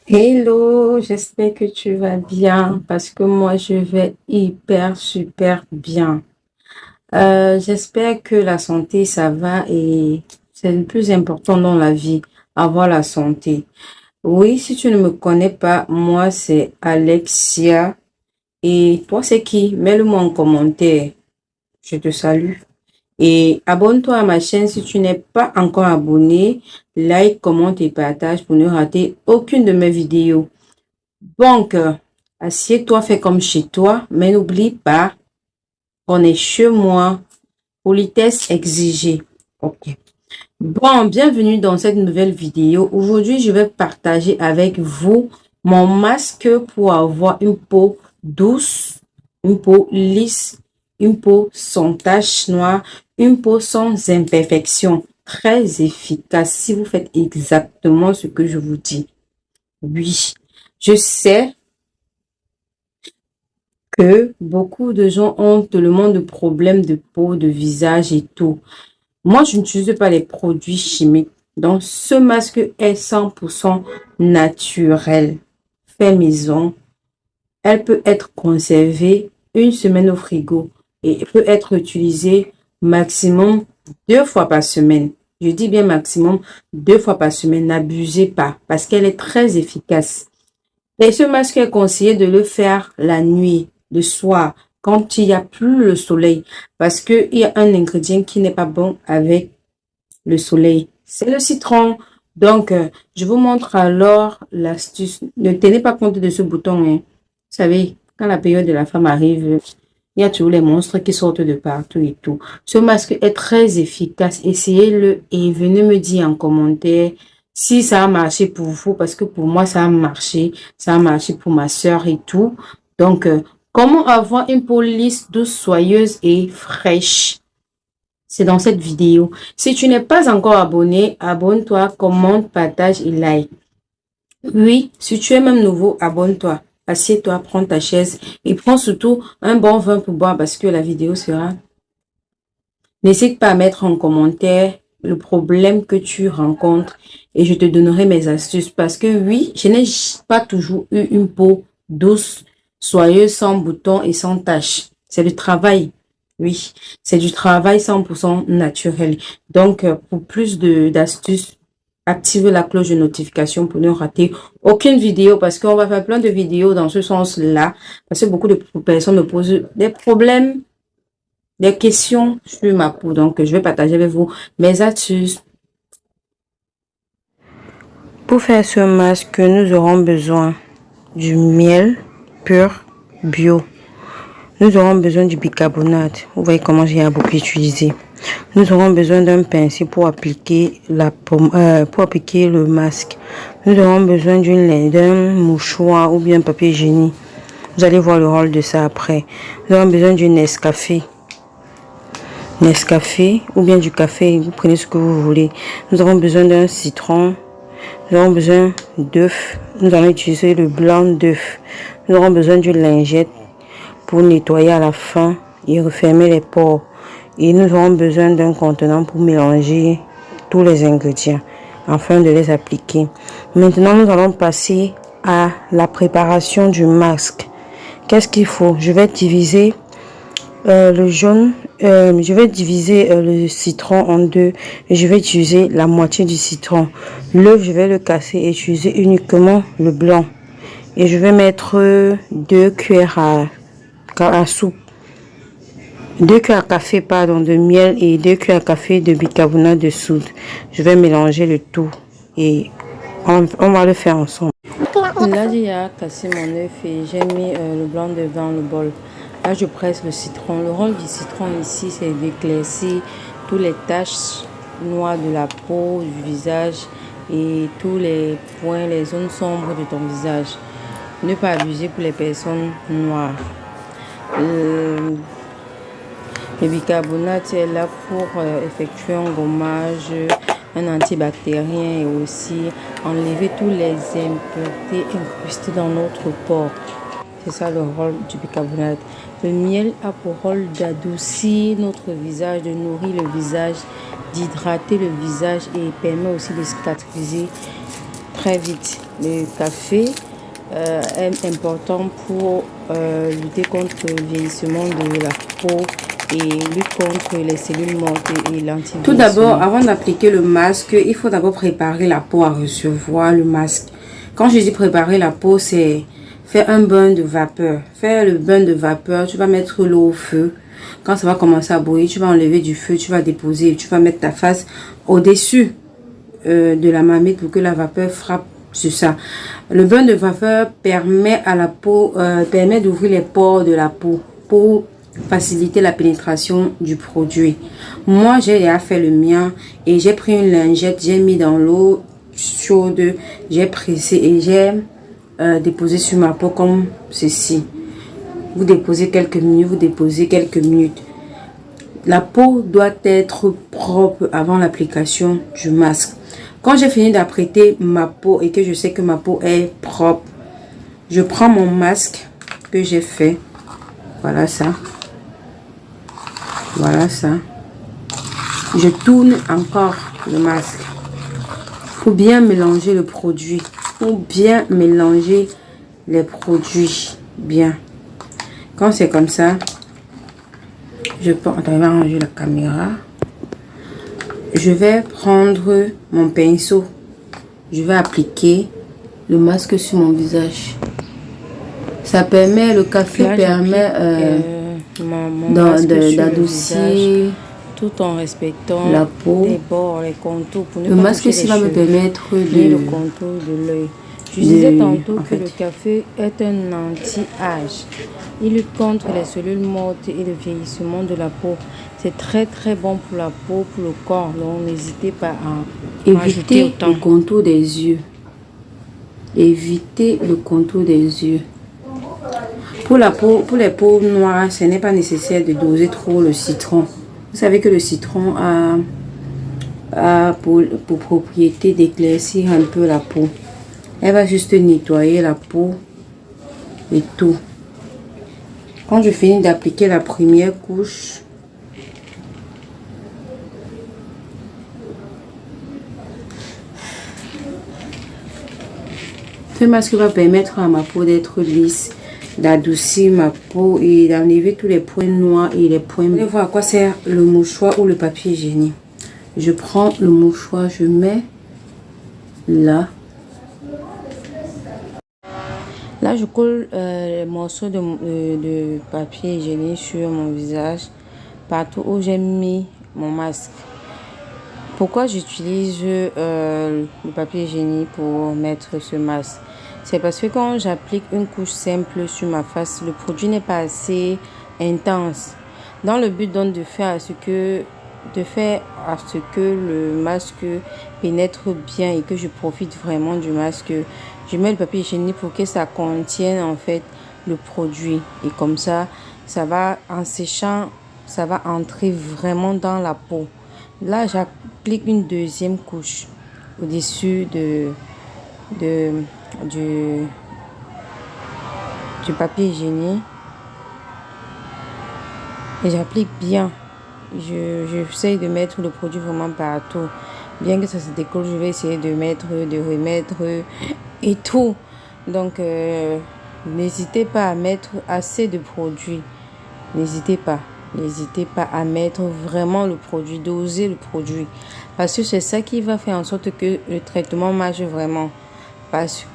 Hello, j'espère que tu vas bien parce que moi je vais hyper super bien. J'espère que la santé ça va et c'est le plus important dans la vie, avoir la santé. Oui, si tu ne me connais pas, moi c'est Alexia et toi c'est qui? Mets-le-moi en commentaire. Je te salue. Et abonne-toi à ma chaîne si tu n'es pas encore abonné. Like, commente et partage pour ne rater aucune de mes vidéos. Donc, assieds-toi, fais comme chez toi, mais n'oublie pas qu'on est chez moi. Politesse exigée. Ok. Bon, bienvenue dans cette nouvelle vidéo. Aujourd'hui, je vais partager avec vous mon masque pour avoir une peau douce, une peau lisse, une peau sans taches noires, une peau sans imperfection. Très efficace si vous faites exactement ce que je vous dis. Oui, je sais que beaucoup de gens ont tellement de problèmes de peau, de visage et tout. Moi, je n'utilise pas les produits chimiques. Donc, ce masque est 100% naturel, fait maison. Elle peut être conservée une semaine au frigo et peut être utilisée maximum 2 fois par semaine. Je dis bien maximum 2 fois par semaine. N'abusez pas parce qu'elle est très efficace. Et ce masque est conseillé de le faire la nuit, le soir, quand il n'y a plus le soleil. Parce qu'il y a un ingrédient qui n'est pas bon avec le soleil. C'est le citron. Donc, je vous montre alors l'astuce. Ne tenez pas compte de ce bouton. Hein. Vous savez, quand la période de la femme arrive, il y a toujours les monstres qui sortent de partout et tout. Ce masque est très efficace. Essayez-le et venez me dire en commentaire si ça a marché pour vous. Parce que pour moi, ça a marché. Ça a marché pour ma soeur et tout. Donc, comment avoir une peau lisse, douce, soyeuse et fraîche? C'est dans cette vidéo. Si tu n'es pas encore abonné, abonne-toi, commente, partage et like. Oui, si tu es même nouveau, abonne-toi. Assieds-toi, prends ta chaise et prends surtout un bon vin pour boire parce que la vidéo sera. N'hésite pas à mettre en commentaire le problème que tu rencontres et je te donnerai mes astuces parce que oui, je n'ai pas toujours eu une peau douce, soyeuse, sans boutons et sans taches. C'est le travail. Oui, c'est du travail 100% naturel. Donc, pour plus d'astuces, activez la cloche de notification pour ne rater aucune vidéo parce qu'on va faire plein de vidéos dans ce sens-là. Parce que beaucoup de personnes me posent des problèmes, des questions sur ma peau. Donc, je vais partager avec vous mes astuces. Pour faire ce masque, nous aurons besoin du miel pur bio. Nous aurons besoin du bicarbonate. Vous voyez comment j'ai beaucoup utilisé. Nous aurons besoin d'un pinceau pour appliquer pour appliquer le masque. Nous aurons besoin d'un mouchoir ou bien papier hygiénique. Vous allez voir le rôle de ça après. Nous aurons besoin d'une Nescafé. Nescafé ou bien du café, vous prenez ce que vous voulez. Nous avons besoin d'un citron. Nous aurons besoin d'œufs. Nous allons utiliser le blanc d'œuf. Nous aurons besoin d'une lingette pour nettoyer à la fin et refermer les pores. Et nous aurons besoin d'un contenant pour mélanger tous les ingrédients afin de les appliquer. Maintenant, nous allons passer à la préparation du masque. Qu'est-ce qu'il faut? Je vais diviser le jaune. Je vais diviser le citron en deux et je vais utiliser la moitié du citron. L'œuf, je vais le casser et utiliser uniquement le blanc. Et je vais mettre 2 cuillères à soupe. 2 cuillères à café de miel et 2 cuillères à café de bicarbonate de soude. Je vais mélanger le tout et on va le faire ensemble. Là, j'ai cassé mon œuf et j'ai mis le blanc d'œuf dans le bol. Là, je presse le citron. Le rôle du citron ici, c'est d'éclaircir toutes les taches noires de la peau, du visage et tous les points, les zones sombres de ton visage. Ne pas abuser pour les personnes noires. Le bicarbonate est là pour effectuer un gommage, un antibactérien et aussi enlever tous les impuretés incrustées dans notre corps. C'est ça le rôle du bicarbonate. Le miel a pour rôle d'adoucir notre visage, de nourrir le visage, d'hydrater le visage et permet aussi de cicatriser très vite. le café est important pour lutter contre le vieillissement de la peau et lutte contre les cellules mortes et l'antivieillissement. Tout d'abord, avant d'appliquer le masque, il faut d'abord préparer la peau à recevoir le masque. Quand je dis préparer la peau, c'est faire un bain de vapeur. Faire le bain de vapeur, tu vas mettre l'eau au feu. Quand ça va commencer à bouillir, tu vas enlever du feu, tu vas déposer et tu vas mettre ta face au-dessus de la marmite pour que la vapeur frappe sur ça. Le bain de vapeur permet à la peau, permet d'ouvrir les pores de la peau pour faciliter la pénétration du produit. Moi, j'ai déjà fait le mien et j'ai pris une lingette, j'ai mis dans l'eau chaude, j'ai pressé et j'ai déposé sur ma peau comme ceci. Vous déposez quelques minutes, vous déposez quelques minutes. La peau doit être propre avant l'application du masque. Quand j'ai fini d'apprêter ma peau et que je sais que ma peau est propre, je prends mon masque que j'ai fait. Voilà ça. Voilà ça. Je tourne encore le masque. Faut bien mélanger le produit. Faut bien mélanger les produits. Bien. Quand c'est comme ça, je peux... Attends, je vais ranger la caméra. Je vais prendre mon pinceau. Je vais appliquer le masque sur mon visage. Ça permet, le café permet d'adoucir tout en respectant la peau, les bords, les contours. Pour le masque aussi va me permettre de le contour de l'œil. Je disais tantôt que le café est un anti-âge. Il lutte contre les cellules mortes et le vieillissement de la peau. C'est très bon pour la peau, pour le corps. Donc n'hésitez pas à éviter le contour des yeux. Évitez le contour des yeux. Pour la peau, pour les peaux noires, ce n'est pas nécessaire de doser trop le citron. Vous savez que le citron a pour propriété d'éclaircir un peu la peau. Elle va juste nettoyer la peau et tout. Quand je finis d'appliquer la première couche, ce masque va permettre à ma peau d'être lisse, d'adoucir ma peau et d'enlever tous les points noirs et les points. Vous allez voir à quoi sert le mouchoir ou le papier hygiénique. Je prends le mouchoir, je mets là. Là, je colle les morceaux de papier hygiénique sur mon visage, partout où j'ai mis mon masque. Pourquoi j'utilise le papier hygiénique pour mettre ce masque? C'est parce que quand j'applique une couche simple sur ma face, le produit n'est pas assez intense. Dans le but donc de faire à ce que le masque pénètre bien et que je profite vraiment du masque, je mets le papier hygiénique pour que ça contienne en fait le produit. Et comme ça, ça va en séchant, ça va entrer vraiment dans la peau. Là, j'applique une deuxième couche au-dessus du papier hygiénique. Et j'applique bien. J'essaye de mettre le produit vraiment partout. Bien que ça se décolle, je vais essayer de remettre et tout. Donc, n'hésitez pas à mettre assez de produits. N'hésitez pas à mettre vraiment le produit, doser le produit. Parce que c'est ça qui va faire en sorte que le traitement marche vraiment. Parce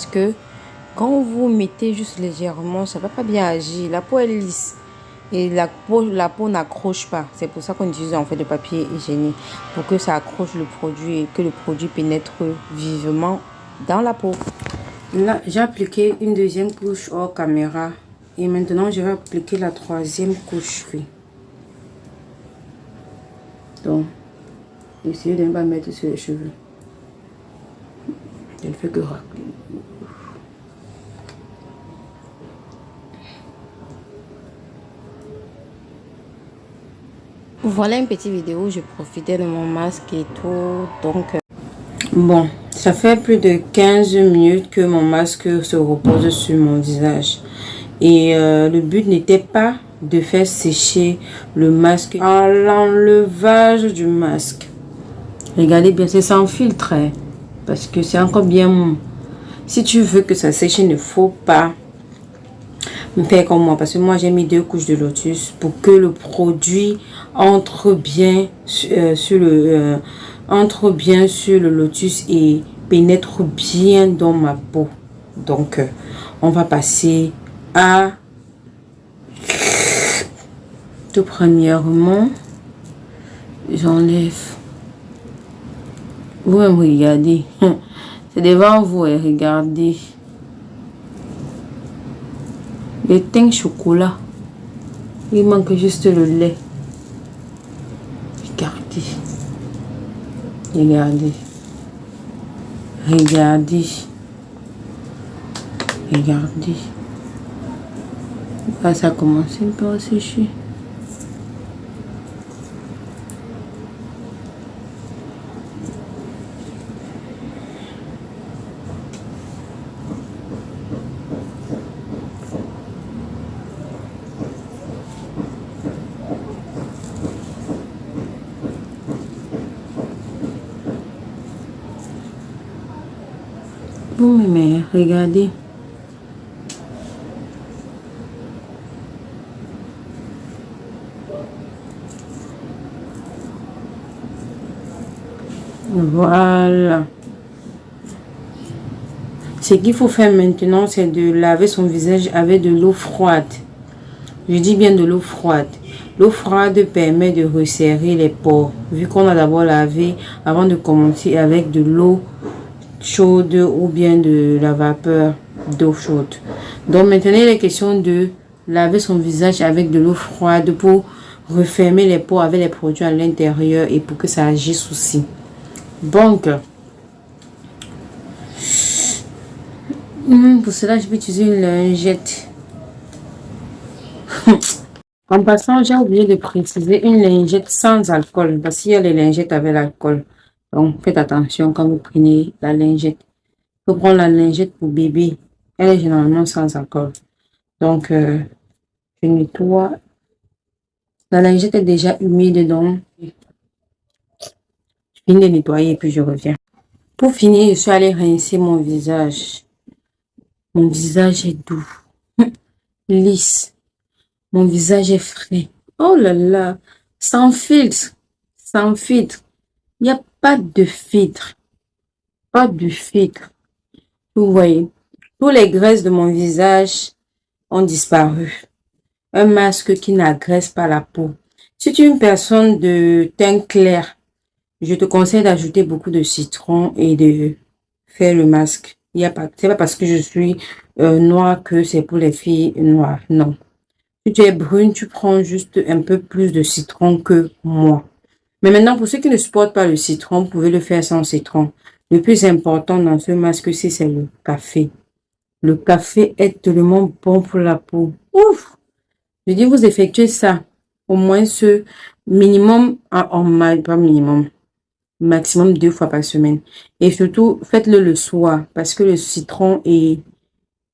que quand vous mettez juste légèrement, ça ne va pas bien agir. La peau est lisse. Et la peau n'accroche pas. C'est pour ça qu'on utilise en fait le papier hygiénique. Pour que ça accroche le produit et que le produit pénètre vivement dans la peau. Là, j'ai appliqué une deuxième couche hors caméra. Et maintenant, je vais appliquer la troisième couche. Donc, essayez de ne pas mettre sur les cheveux. Je ne fais que racler. Voilà une petite vidéo où je profitais de mon masque et tout. Donc, bon, ça fait plus de 15 minutes que mon masque se repose sur mon visage. Et le but n'était pas de faire sécher le masque à l'enlevage du masque. Regardez bien, c'est sans filtre. parce que c'est encore bien mou. Si tu veux que ça sèche, il ne faut pas me faire comme moi, parce que moi j'ai mis 2 couches de lotus pour que le produit entre bien entre bien sur le lotus et pénètre bien dans ma peau. Donc on va passer à tout premièrement, j'enlève. Vous me regardez, c'est devant vous et regardez. Le teint chocolat. Il manque juste le lait. Regardez. Regardez. Regardez. Regardez. Là, ça commence un peu à sécher. Bon, mais regardez. Voilà. Ce qu'il faut faire maintenant, c'est de laver son visage avec de l'eau froide. Je dis bien de l'eau froide. L'eau froide permet de resserrer les pores. Vu qu'on a d'abord lavé avant de commencer avec de l'eau chaude ou bien de la vapeur d'eau chaude. Donc maintenant, il est question de laver son visage avec de l'eau froide pour refermer les pores avec les produits à l'intérieur et pour que ça agisse aussi. Donc, pour cela, je vais utiliser une lingette. En passant, j'ai oublié de préciser une lingette sans alcool parce qu'il y a les lingettes avec l'alcool. Donc, faites attention quand vous prenez la lingette. Il faut prendre la lingette pour bébé. Elle est généralement sans alcool. Donc, je nettoie. La lingette est déjà humide, donc je finis de nettoyer et puis je reviens. Pour finir, je suis allée rincer mon visage. Mon visage est doux, lisse. Mon visage est frais. Oh là là, sans filtre, sans filtre. Il n'y a pas de filtre. Pas de filtre. Vous voyez, tous les graisses de mon visage ont disparu. Un masque qui n'agresse pas la peau. Si tu es une personne de teint clair, je te conseille d'ajouter beaucoup de citron et de faire le masque. C'est pas parce que je suis noire que c'est pour les filles noires. Non. Si tu es brune, tu prends juste un peu plus de citron que moi. Mais maintenant, pour ceux qui ne supportent pas le citron, vous pouvez le faire sans citron. Le plus important dans ce masque-ci, c'est le café. Le café est tellement bon pour la peau. Ouf! Je dis, vous effectuez ça. Au moins ce minimum, pas minimum, maximum 2 fois par semaine. Et surtout, faites-le le soir parce que le citron et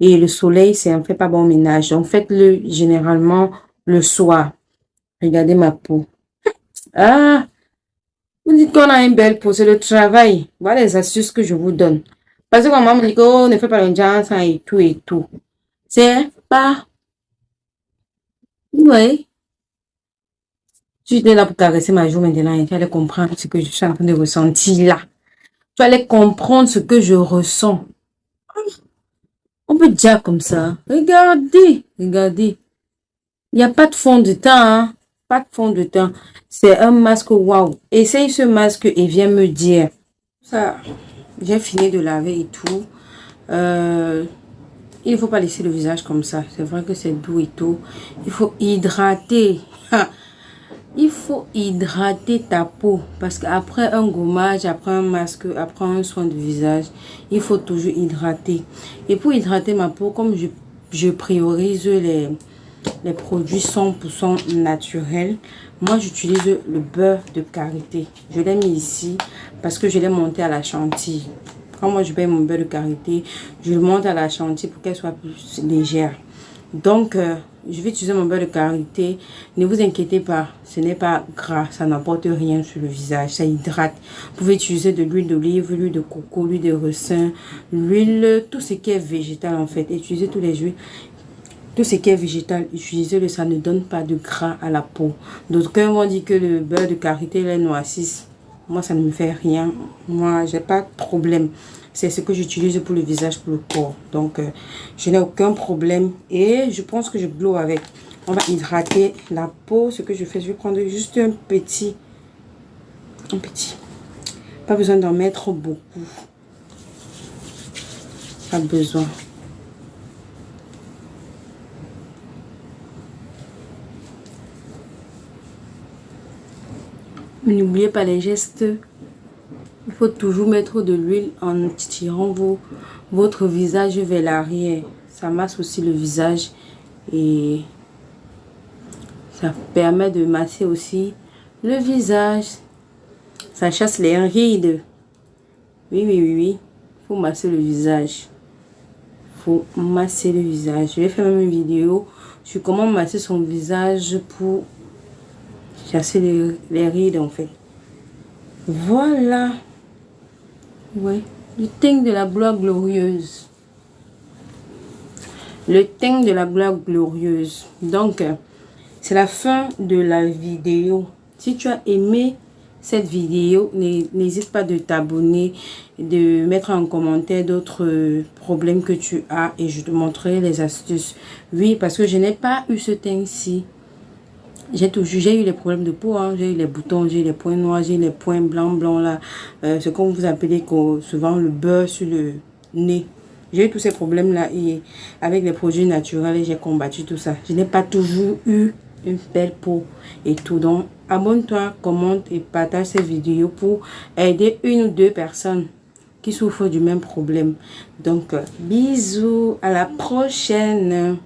le soleil, c'est un fait pas bon ménage. Donc, faites-le généralement le soir. Regardez ma peau. Ah! Vous dites qu'on a une belle peau, c'est le travail. Voilà les astuces que je vous donne. Parce que quand maman me dit qu'on ne fait pas le genre et tout et tout. C'est pas... Oui. Tu es là pour caresser ma joue maintenant et tu allais comprendre ce que je suis en train de ressentir là. Tu allais comprendre ce que je ressens. On peut dire comme ça. Regardez, regardez. Il n'y a pas de fond de teint, hein. Pas de fond de teint. C'est un masque waouh. Essaye ce masque et viens me dire. Ça, j'ai fini de laver et tout. Il ne faut pas laisser le visage comme ça. C'est vrai que c'est doux et tout. Il faut hydrater. Il faut hydrater ta peau. Parce qu'après un gommage, après un masque, après un soin de visage, il faut toujours hydrater. Et pour hydrater ma peau, comme je priorise les produits 100% naturels, moi j'utilise le beurre de karité. Je l'ai mis ici parce que je l'ai monté à la chantilly. Quand moi je paye mon beurre de karité, je le monte à la chantilly pour qu'elle soit plus légère. Donc je vais utiliser mon beurre de karité. Ne vous inquiétez pas, ce n'est pas gras, ça n'apporte rien sur le visage, ça hydrate. Vous pouvez utiliser de l'huile d'olive, l'huile de coco, l'huile de ricin, l'huile, tout ce qui est végétal en fait. Utilisez tous les huiles. Tout ce qui est végétal, utilisez-le, ça ne donne pas de gras à la peau. D'autres vont dire que le beurre de karité, les noisisse. Moi, ça ne me fait rien. Moi, j'ai pas de problème. C'est ce que j'utilise pour le visage, pour le corps. Donc, je n'ai aucun problème. Et je pense que je glow avec. On va hydrater la peau. Ce que je fais, je vais prendre juste un petit. Pas besoin d'en mettre beaucoup. Pas besoin. N'oubliez pas les gestes. Il faut toujours mettre de l'huile en tirant votre visage vers l'arrière. Ça masse aussi le visage et ça permet de masser aussi le visage. Ça chasse les rides. Oui. Il faut masser le visage. Il faut masser le visage. Je vais faire même une vidéo sur comment masser son visage pour chasser les rides en fait. Voilà. Ouais. Le teint de la gloire glorieuse. Le teint de la gloire glorieuse. Donc, c'est la fin de la vidéo. Si tu as aimé cette vidéo, n'hésite pas de t'abonner, de mettre en commentaire d'autres problèmes que tu as et je te montrerai les astuces. Oui, parce que je n'ai pas eu ce teint-ci. J'ai eu les problèmes de peau, hein. J'ai eu les boutons, j'ai eu les points noirs, j'ai eu les points blancs là. Ce qu'on vous appelez souvent le beurre sur le nez. J'ai eu tous ces problèmes-là et avec les produits naturels, j'ai combattu tout ça. Je n'ai pas toujours eu une belle peau et tout. Donc, abonne-toi, commente et partage cette vidéo pour aider une ou deux personnes qui souffrent du même problème. Donc, bisous, à la prochaine.